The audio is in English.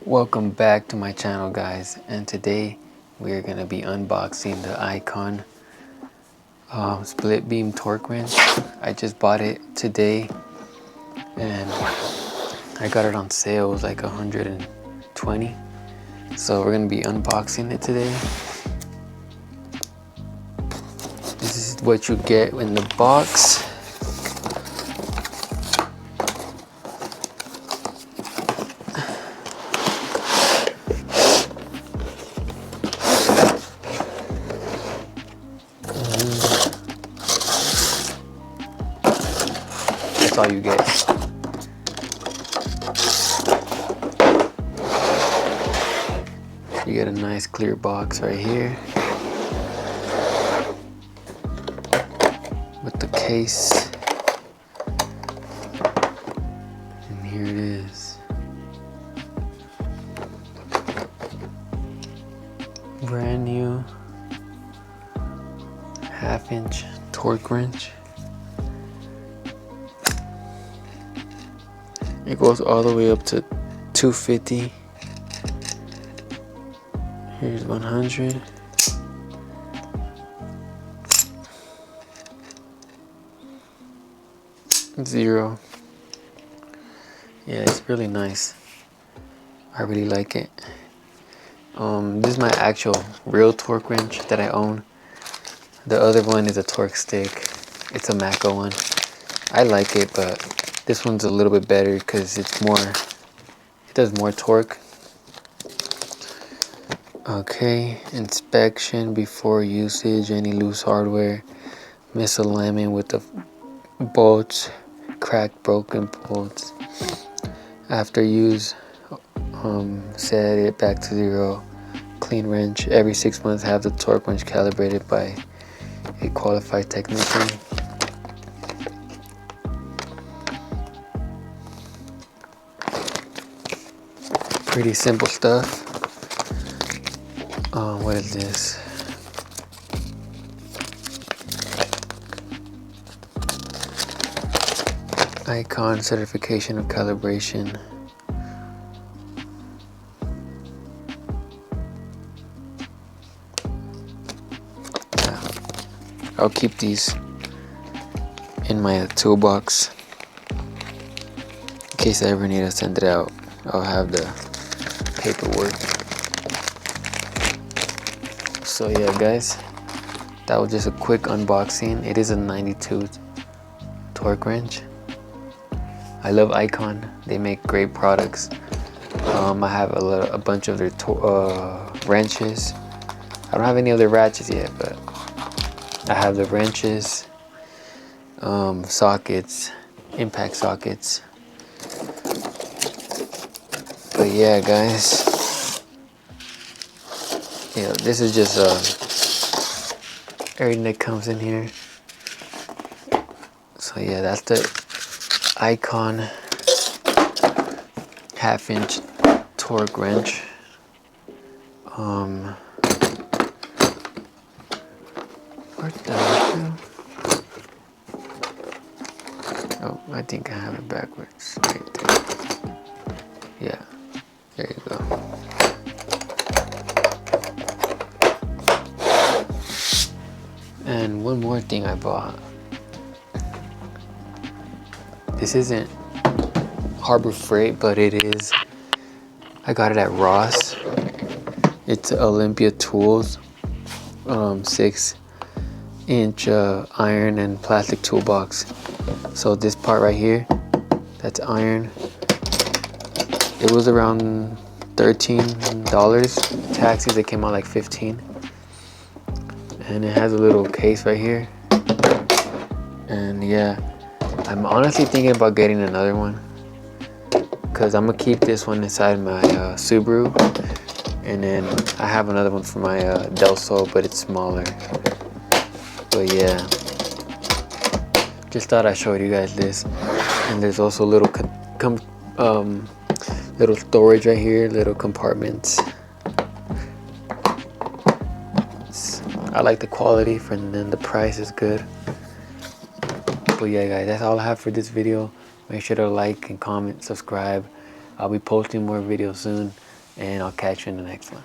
Welcome back to my channel, guys, and today we're gonna be unboxing the Icon split beam torque wrench. I just bought it today and I got it on sale. It was like 120, so we're gonna be unboxing it today. This is what you get in the box. That's all you get. You get a nice clear box right here with the case, and here it is. Brand new 1/2-inch torque wrench. It goes all the way up to 250. Here's 100. Zero. Yeah, it's really nice. I really like it. This is my actual real torque wrench that I own. The other one is a torque stick. It's a Mako one. I like it, but this one's a little bit better because it does more torque. Okay, inspection before usage, any loose hardware, misalignment with the bolts, cracked, broken bolts. After use, set it back to zero. Clean wrench. Every 6 months, have the torque wrench calibrated by a qualified technician. Pretty simple stuff. What is this? Icon certification of calibration. I'll keep these in my toolbox in case I ever need to send it out. I'll have the paperwork. So yeah, guys, that was just a quick unboxing. It is a 92 torque wrench. I love Icon. They make great products. I have a bunch of their wrenches. I don't have any of their ratchets yet, but I have the wrenches, sockets, impact sockets. But yeah, guys, this is just everything that comes in here. So yeah, that's the Icon 1/2-inch torque wrench. What the hell? Oh, I think I have it backwards right there. Yeah, there you go. And one more thing I bought. This isn't Harbor Freight, but it is. I got it at Ross. It's Olympia Tools, 6-inch iron and plastic toolbox. So this part right here, that's iron. It was around $13. Taxes, it came out like 15. And it has a little case right here. And yeah, I'm honestly thinking about getting another one, because I'm gonna keep this one inside my Subaru, and then I have another one for my Del Sol, but it's smaller. But yeah, just thought I'd show you guys this. And there's also little little storage right here, little compartments. I like the quality, and then the price is good. But yeah, guys, that's all I have for this video. Make sure to like and comment, subscribe. I'll be posting more videos soon. and I'll catch you in the next one.